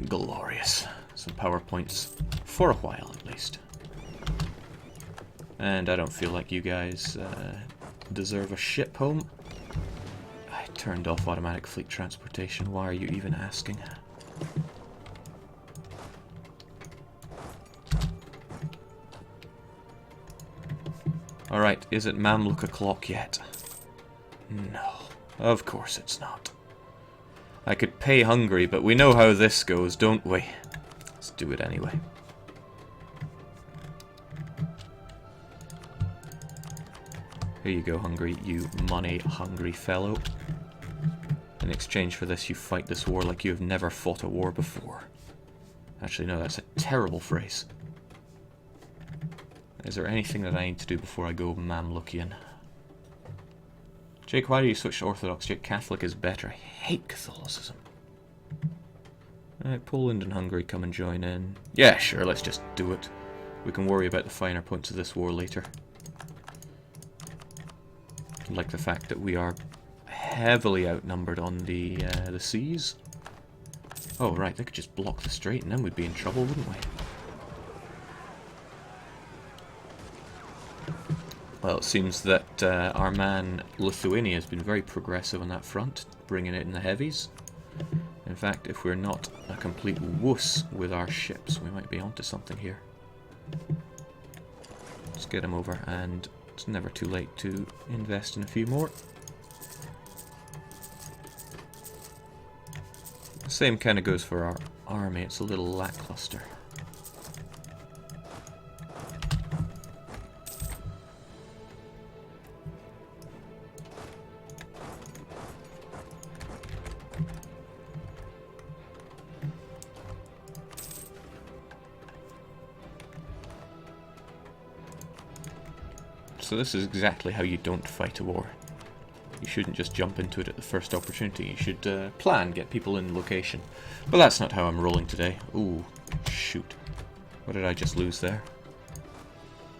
Glorious. Some PowerPoints. For a while, at least. And I don't feel like you guys deserve a ship home. I turned off automatic fleet transportation. Why are you even asking? Alright, is it Mamluk o'clock yet? No, of course it's not. I could pay Hungary, but we know how this goes, don't we? Let's do it anyway. Here you go, Hungary, you money-hungry fellow. In exchange for this, you fight this war like you have never fought a war before. Actually, no, that's a terrible phrase. Is there anything that I need to do before I go Mamlukian? Jake, why do you switch to Orthodox? Jake, Catholic is better. I hate Catholicism. Alright, Poland and Hungary come and join in. Yeah, sure, let's just do it. We can worry about the finer points of this war later. Like the fact that we are heavily outnumbered on the seas. Oh, right, they could just block the strait and then we'd be in trouble, wouldn't we? Well, it seems that our man Lithuania has been very progressive on that front, bringing it in the heavies. In fact, if we're not a complete wuss with our ships, we might be onto something here. Let's get him over, and it's never too late to invest in a few more. The same kind of goes for our army, it's a little lackluster. So this is exactly how you don't fight a war. You shouldn't just jump into it at the first opportunity. You should plan, get people in location. But that's not how I'm rolling today. Ooh, shoot. What did I just lose there?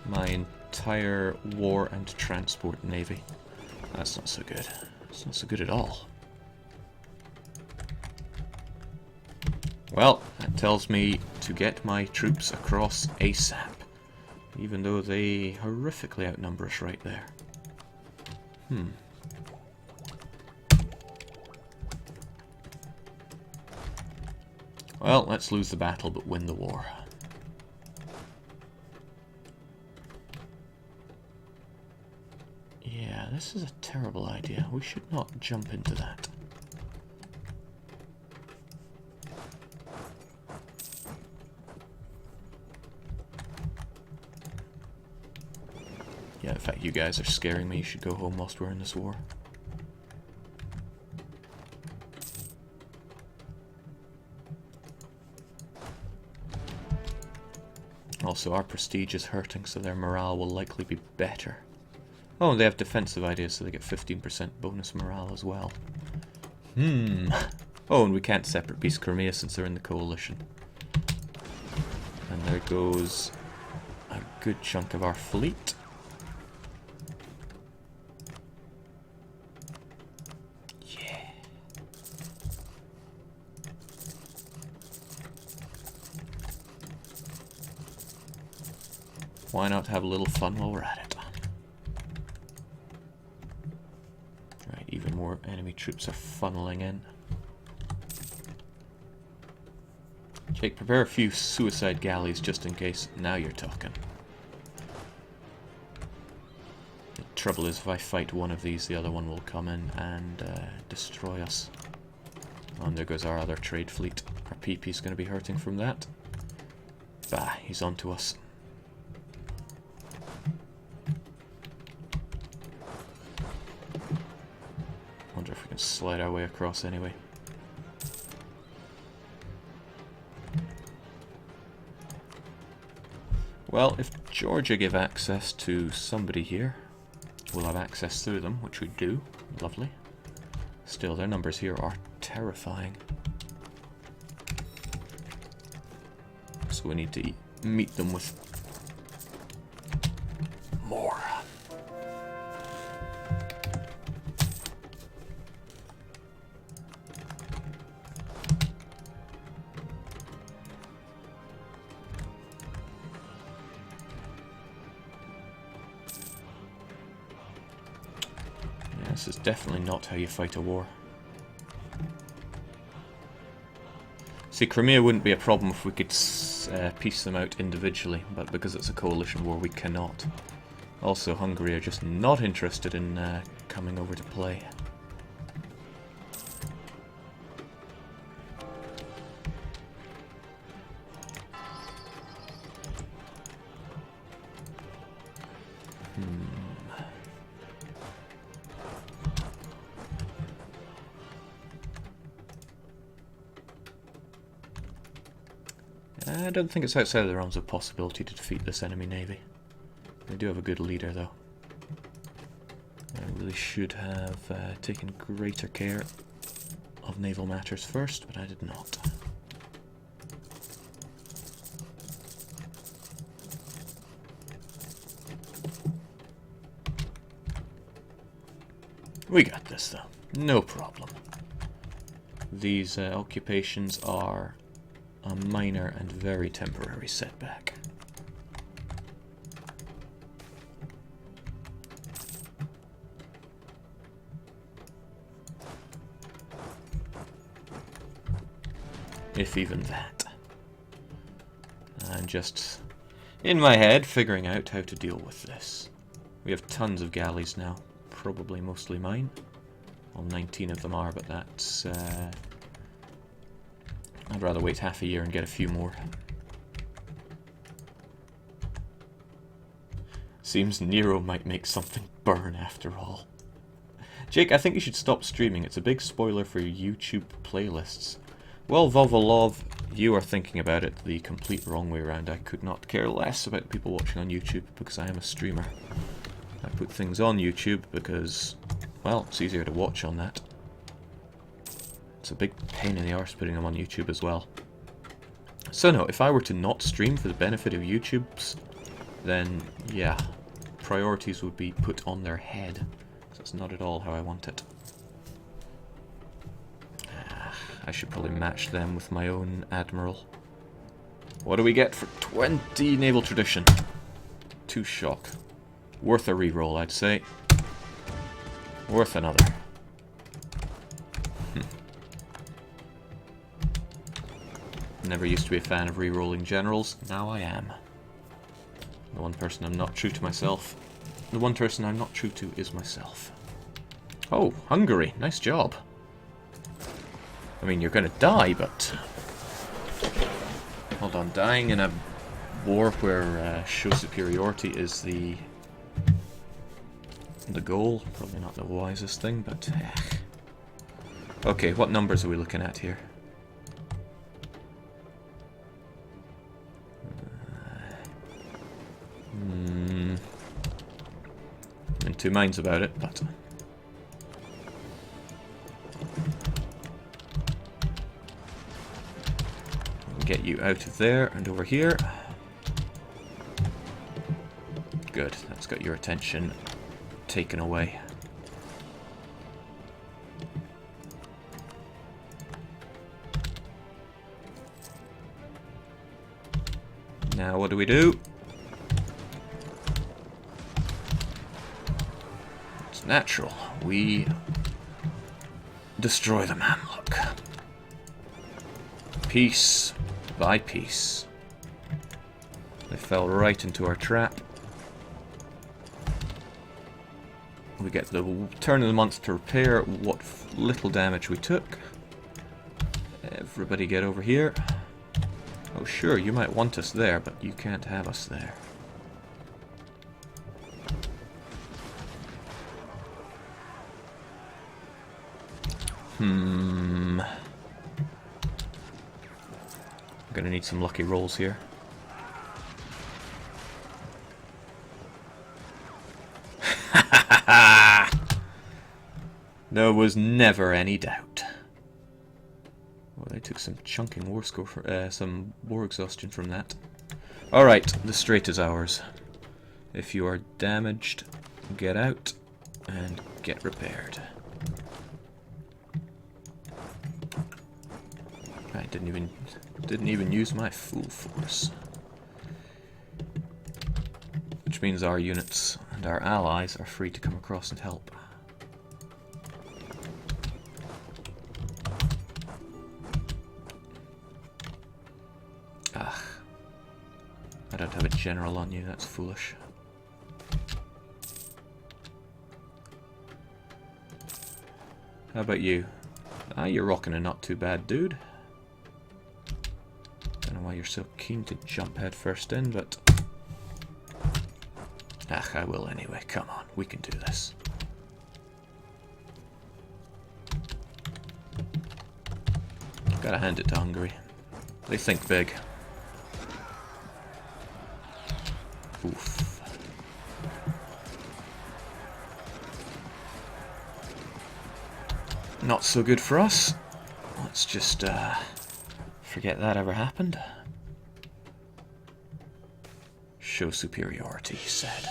My entire war and transport navy. That's not so good. It's not so good at all. Well, that tells me to get my troops across ASAP. Even though they horrifically outnumber us right there. Well, let's lose the battle but win the war. Yeah, this is a terrible idea. We should not jump into that. Yeah, in fact, you guys are scaring me. You should go home whilst we're in this war. Also, our prestige is hurting, so their morale will likely be better. Oh, and they have defensive ideas, so they get 15% bonus morale as well. Oh, and we can't separate piece Crimea since they're in the coalition. And there goes a good chunk of our fleet. Why not have a little fun while we're at it? Right, even more enemy troops are funneling in. Jake, prepare a few suicide galleys just in case. Now you're talking. The trouble is, if I fight one of these, the other one will come in and destroy us. Oh, and there goes our other trade fleet. Our PP's going to be hurting from that. Bah, he's on to us. Wonder if we can slide our way across anyway. Well, if Georgia give access to somebody here, we'll have access through them, which we do. Lovely. Still, their numbers here are terrifying. So we need to meet them with more. This is definitely not how you fight a war. See, Crimea wouldn't be a problem if we could piece them out individually, but because it's a coalition war, we cannot. Also, Hungary are just not interested in coming over to play. I don't think it's outside of the realms of possibility to defeat this enemy navy. They do have a good leader, though. I really should have taken greater care of naval matters first, but I did not. We got this, though. No problem. These occupations are a minor and very temporary setback. If even that. I'm just, in my head, figuring out how to deal with this. We have tons of galleys now. Probably mostly mine. Well, 19 of them are, but that's... I'd rather wait half a year and get a few more. Seems Nero might make something burn after all. Jake, I think you should stop streaming. It's a big spoiler for your YouTube playlists. Well, Vovolov, you are thinking about it the complete wrong way around. I could not care less about people watching on YouTube because I am a streamer. I put things on YouTube because, well, it's easier to watch on that. It's a big pain in the arse putting them on YouTube as well. So no, if I were to not stream for the benefit of YouTube's, then yeah, priorities would be put on their head. That's not at all how I want it. I should probably match them with my own admiral. What do we get for 20 naval tradition? 2 shock. Worth a reroll, I'd say. Worth another. Never used to be a fan of re-rolling generals, now I am. The one person I'm not true to myself. The one person I'm not true to is myself. Oh, Hungary, nice job. I mean, you're gonna die, but... Hold on, dying in a war where show superiority is the goal. Probably not the wisest thing, but... Okay, what numbers are we looking at here? I'm in two minds about it, but... Get you out of there and over here. Good, that's got your attention taken away. Now what do we do? It's natural. We destroy the Mamluk. Piece by piece. They fell right into our trap. We get the turn of the month to repair what little damage we took. Everybody get over here. Oh sure, you might want us there, but you can't have us there. I'm gonna need some lucky rolls here. There was never any doubt. Well, they took some chunking war score for, some war exhaustion from that. Alright, the strait is ours. If you are damaged, get out and get repaired. I didn't even use my full force. Which means our units and our allies are free to come across and help. have a general on you, that's foolish. How about you? Ah, you're rocking a not too bad dude. Don't know why you're so keen to jump head first in, but... Ah, I will anyway. Come on, we can do this. Gotta hand it to Hungary. They think big. Oof. Not so good for us. Let's just forget that ever happened. Show superiority, he said.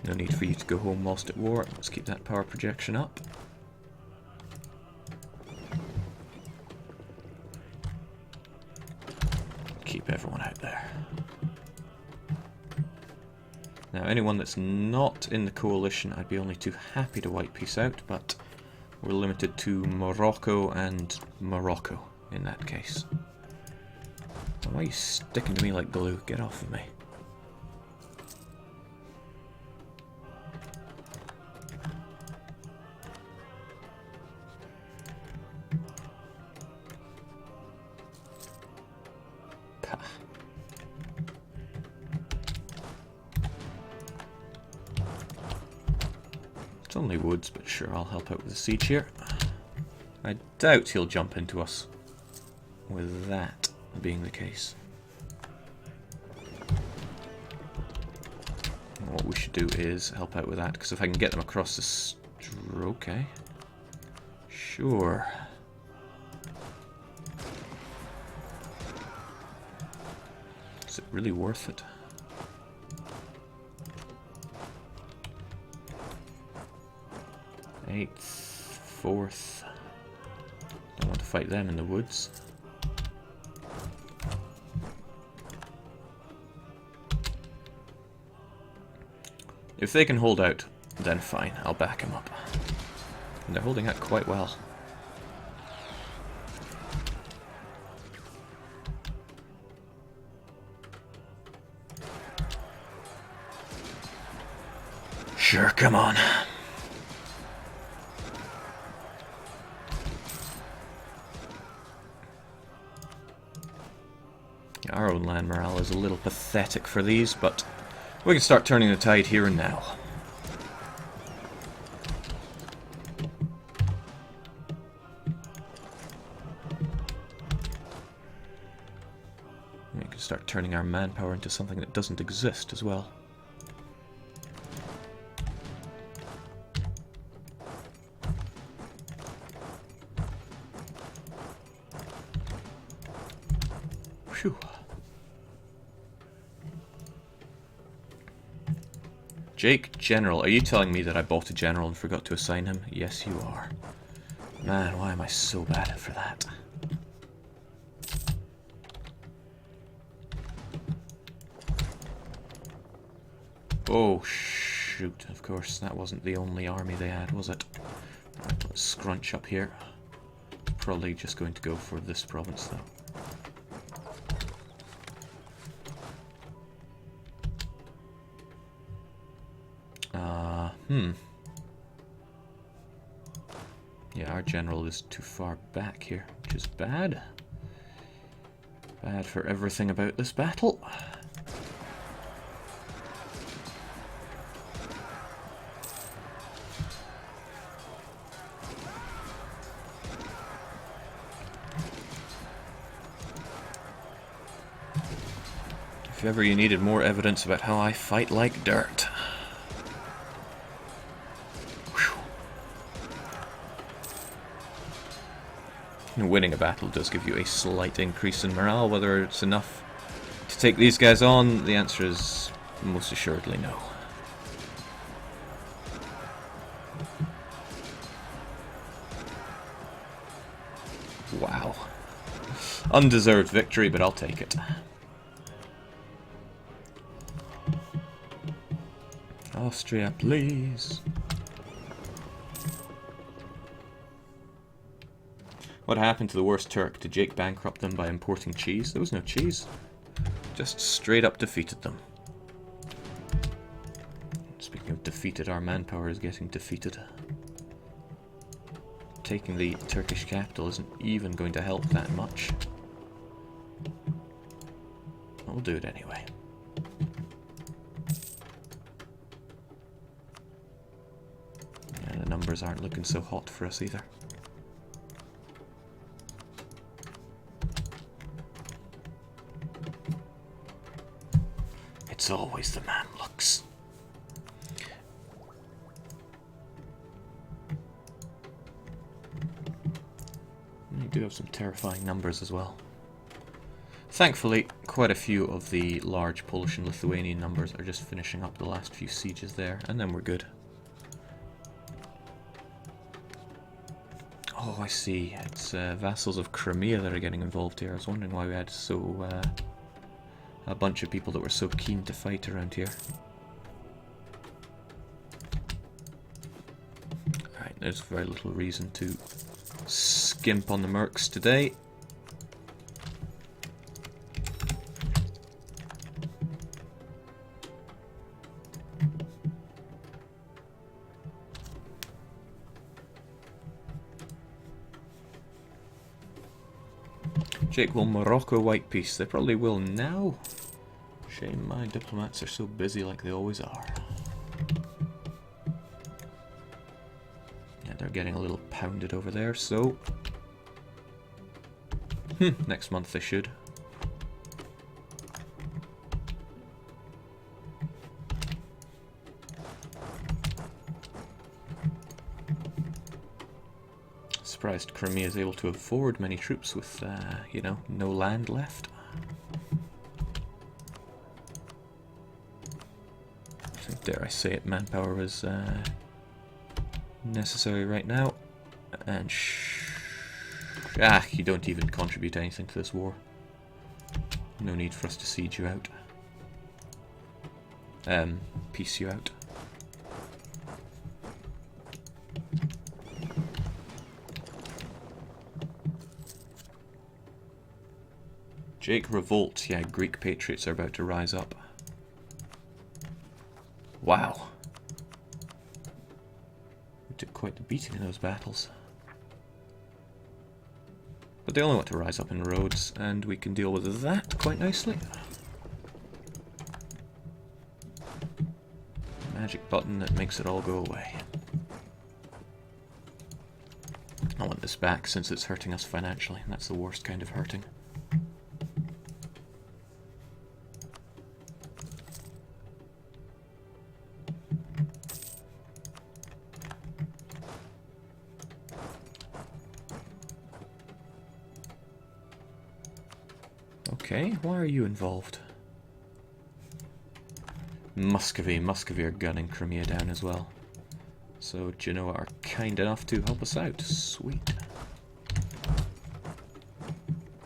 No need for you to go home whilst at war. Let's keep that power projection up. Keep everyone out there. Now, anyone that's not in the coalition, I'd be only too happy to white peace out, but we're limited to Morocco and Morocco in that case. Why are you sticking to me like glue? Get off of me. It's only woods, but sure, I'll help out with the siege here. I doubt he'll jump into us with that being the case. And what we should do is help out with that, because if I can get them across this... Okay. Sure. Is it really worth it? 8th, 4th. Don't want to fight them in the woods. If they can hold out, then fine, I'll back them up. And they're holding out quite well. Sure, come on. Our own land morale is a little pathetic for these, but we can start turning the tide here and now. We can start turning our manpower into something that doesn't exist as well. Phew. Jake, General, are you telling me that I bought a general and forgot to assign him? Yes, you are. Man, why am I so bad for that? Oh, shoot. Of course, that wasn't the only army they had, was it? Right, let's scrunch up here. Probably just going to go for this province, though. Yeah, our general is too far back here, which is bad. Bad for everything about this battle. If ever you needed more evidence about how I fight like dirt. Winning a battle does give you a slight increase in morale. Whether it's enough to take these guys on, the answer is most assuredly no. Wow. Undeserved victory, but I'll take it. Austria, please. What happened to the worst Turk? Did Jake bankrupt them by importing cheese? There was no cheese. Just straight up defeated them. Speaking of defeated, our manpower is getting defeated. Taking the Turkish capital isn't even going to help that much. We'll do it anyway. Yeah, the numbers aren't looking so hot for us either. It's always the Mamluks. We do have some terrifying numbers as well. Thankfully, quite a few of the large Polish and Lithuanian numbers are just finishing up the last few sieges there, and then we're good. Oh, I see. It's vassals of Crimea that are getting involved here. I was wondering why we had a bunch of people that were so keen to fight around here. Alright, there's very little reason to skimp on the mercs today. Jake, will Morocco white peace? They probably will now. Shame my diplomats are so busy like they always are. Yeah, they're getting a little pounded over there, so... next month they should. Surprised Crimea is able to afford many troops with, you know, no land left. So dare I say it, manpower is necessary right now. And you don't even contribute anything to this war. No need for us to siege you out. Peace you out. Jake, revolt. Yeah, Greek patriots are about to rise up. Wow. We took quite the beating in those battles. But they only want to rise up in Rhodes, and we can deal with that quite nicely. Magic button that makes it all go away. I want this back since it's hurting us financially, and that's the worst kind of hurting. Okay, why are you involved? Muscovy are gunning Crimea down as well. So Genoa are kind enough to help us out. Sweet.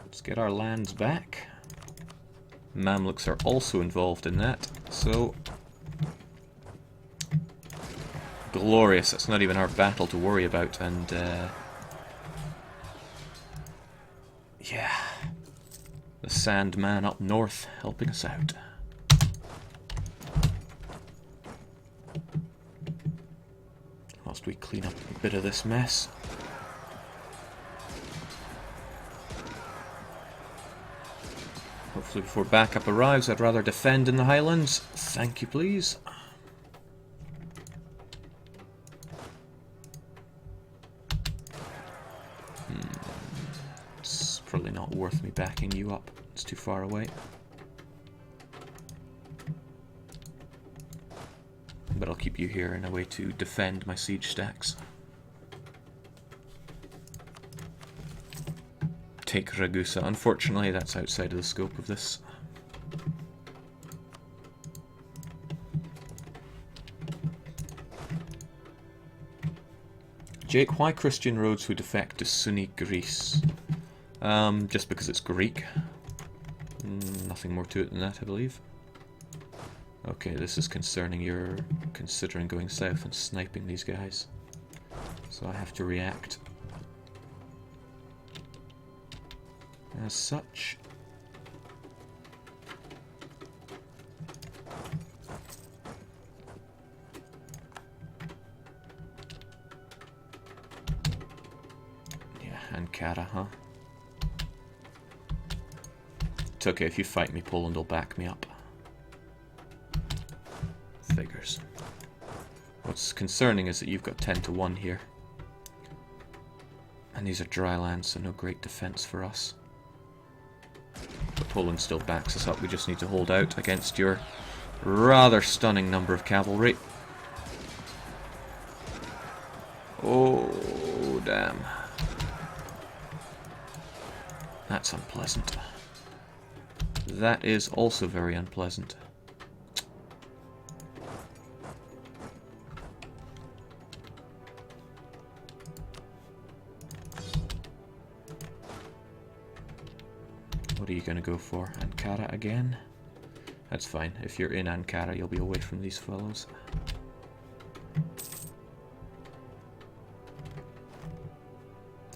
Let's get our lands back. Mamluks are also involved in that, so... glorious, it's not even our battle to worry about, and yeah. The Sandman up north helping us out. Whilst we clean up a bit of this mess. Hopefully before backup arrives, I'd rather defend in the Highlands. Thank you, please. It's probably not worth me backing you up. It's too far away. But I'll keep you here in a way to defend my siege stacks. Take Ragusa. Unfortunately, that's outside of the scope of this. Jake, why Christian roads who defect to Sunni Greece? Just because it's Greek. Nothing more to it than that, I believe. Okay, this is concerning. You're considering going south and sniping these guys. So I have to react. as such. Yeah, Ankara, huh? It's okay, if you fight me, Poland will back me up. Figures. What's concerning is that you've got 10 to 1 here. And these are dry lands, so no great defense for us. But Poland still backs us up. We just need to hold out against your rather stunning number of cavalry. Oh, damn. That's unpleasant. That is also very unpleasant. What are you going to go for? Ankara again? That's fine. If you're in Ankara, you'll be away from these fellows.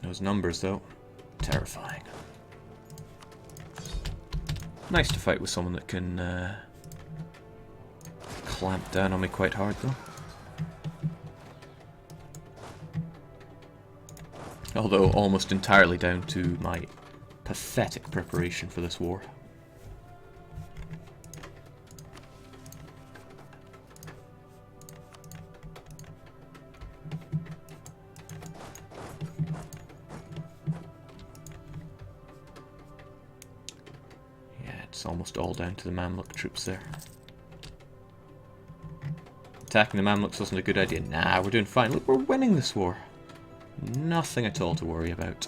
Those numbers, though, terrifying. Nice to fight with someone that can clamp down on me quite hard, though. Although almost entirely down to my pathetic preparation for this war. Yeah, it's almost all down to the Mamluk troops there. Attacking the Mamluks wasn't a good idea. Nah, we're doing fine. Look, we're winning this war. Nothing at all to worry about.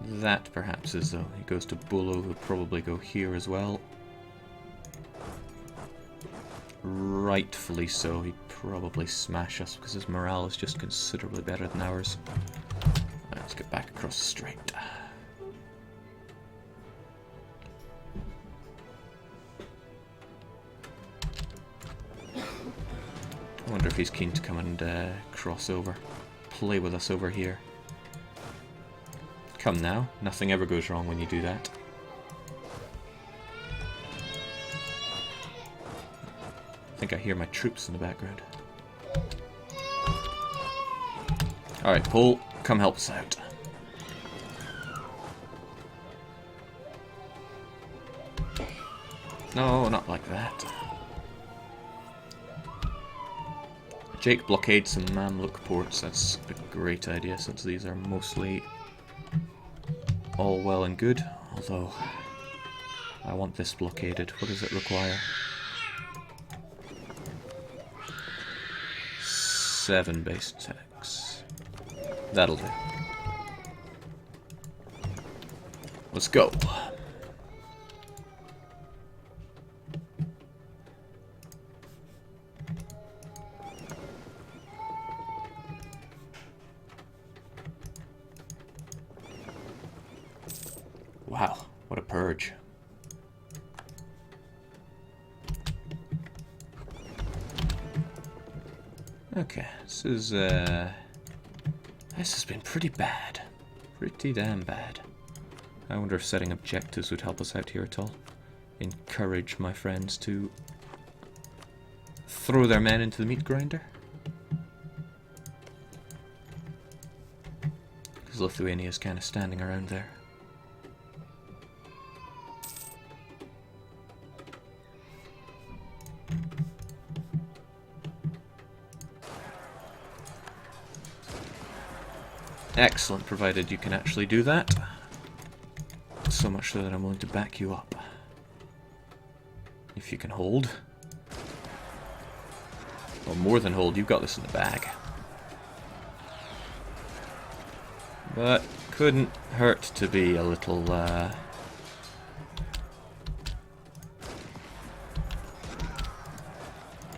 That perhaps is though. He goes to Bulo, who'll probably go here as well. Rightfully so. He'd probably smash us because his morale is just considerably better than ours. Let's get back across the strait. I wonder if he's keen to come and cross over, play with us over here. Come now, nothing ever goes wrong when you do that. I think I hear my troops in the background. Alright, Pole, come help us out. No, not like that. Jake blockade some Mamluk ports. That's a great idea since these are mostly all well and good, although I want this blockaded. What does it require? 7 base attacks. That'll do. Let's go. Wow, what a purge. Okay, this has been pretty bad. Pretty damn bad. I wonder if setting objectives would help us out here at all. Encourage my friends to throw their men into the meat grinder. Because Lithuania is kind of standing around there. Excellent, provided you can actually do that. So much so that I'm willing to back you up. If you can hold. Or more than hold, you've got this in the bag. But couldn't hurt to be a little,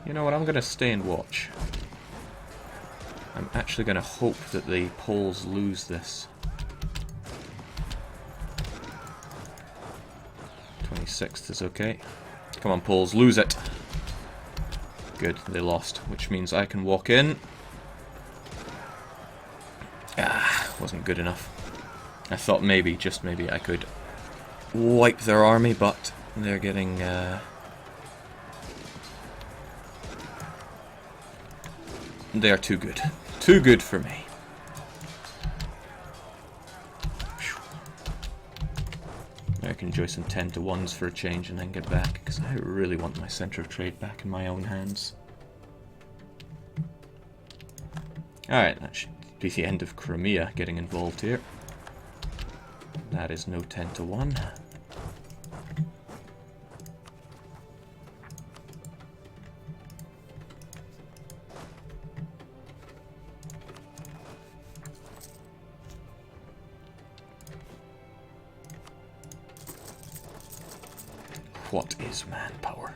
You know what, I'm gonna stay and watch. I'm actually going to hope that the Poles lose this. 26th is okay. Come on, Poles, lose it. Good, they lost, which means I can walk in. Ah, wasn't good enough. I thought maybe, just maybe, I could wipe their army, but they're getting... They are too good. Too good for me. I can enjoy some 10 to 1s for a change and then get back, because I really want my centre of trade back in my own hands. Alright, that should be the end of Crimea getting involved here. That is no 10 to 1. What is manpower?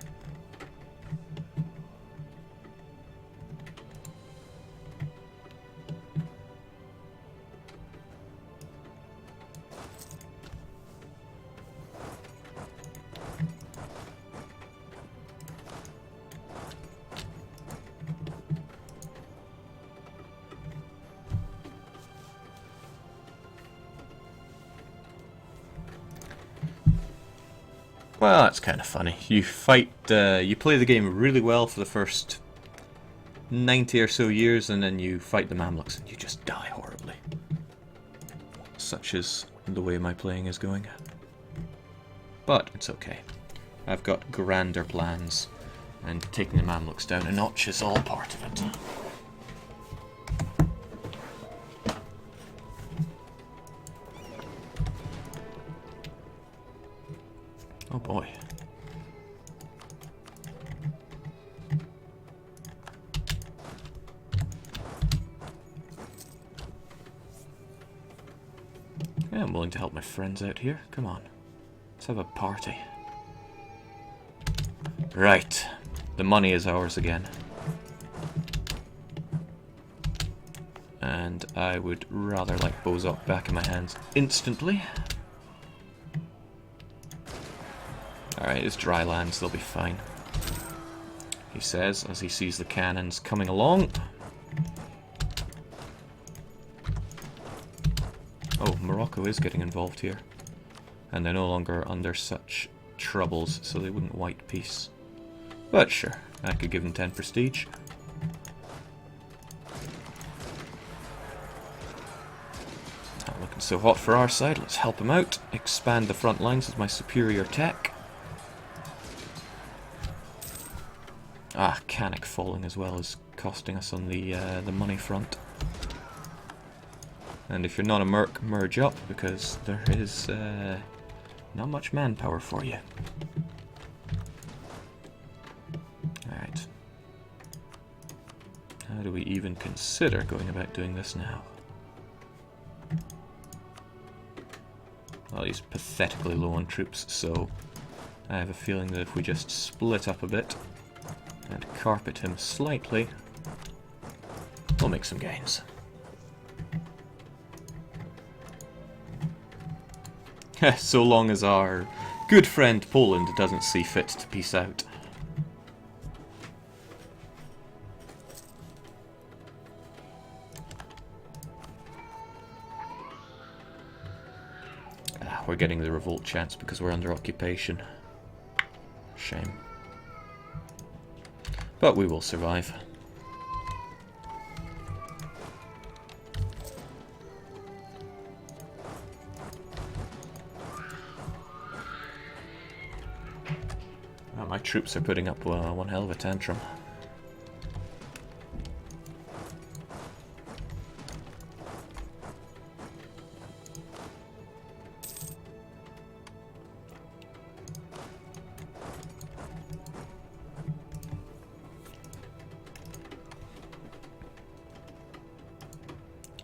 Well, that's kind of funny. You fight, you play the game really well for the first 90 or so years, and then you fight the Mamluks and you just die horribly. Such is the way my playing is going. But it's okay. I've got grander plans, and taking the Mamluks down a notch is all part of it. Oh boy. Yeah, I'm willing to help my friends out here. Come on. Let's have a party. Right. The money is ours again. And I would rather like Bozok back in my hands instantly. Alright, it's dry lands, they'll be fine. He says, as he sees the cannons coming along. Oh, Morocco is getting involved here. And they're no longer under such troubles, so they wouldn't white peace. But sure, I could give them 10 prestige. Not looking so hot for our side, let's help him out. Expand the front lines with my superior tech. Ah, Canuck falling as well is costing us on the money front. And if you're not a merc, merge up, because there is not much manpower for you. Alright. How do we even consider going about doing this now? Well, he's pathetically low on troops, so I have a feeling that if we just split up a bit and carpet him slightly, we'll make some gains. So long as our good friend Poland doesn't see fit to peace out. Ah, we're getting the revolt chance because we're under occupation. Shame. But we will survive. Well, my troops are putting up one hell of a tantrum.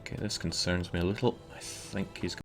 Okay, this concerns me a little. I think he's